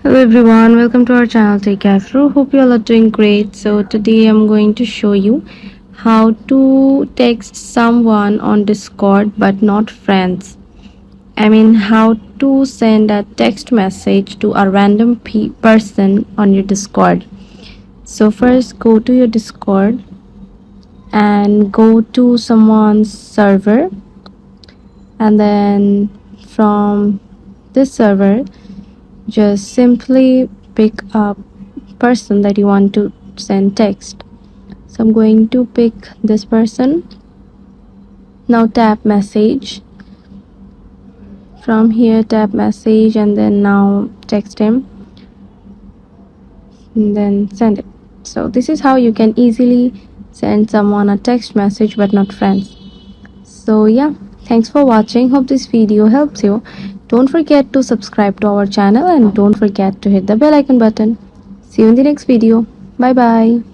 Hello everyone, welcome to our channel Take Afro. Hope you all are doing great. So today I'm going to show you how to text someone on Discord but not friends. I mean how to send a text message to a random person on your Discord. So first go to your Discord and go to someone's server, and then from this server just simply pick a person that you want to send text. So I'm going to pick this person. Now tap message. From here tap message and then now text him and then send it. So this is how you can easily send someone a text message but not friends. So yeah, thanks for watching. Hope this video helps you. Don't forget to subscribe to our channel and don't forget to hit the bell icon button. See you in the next video. Bye bye.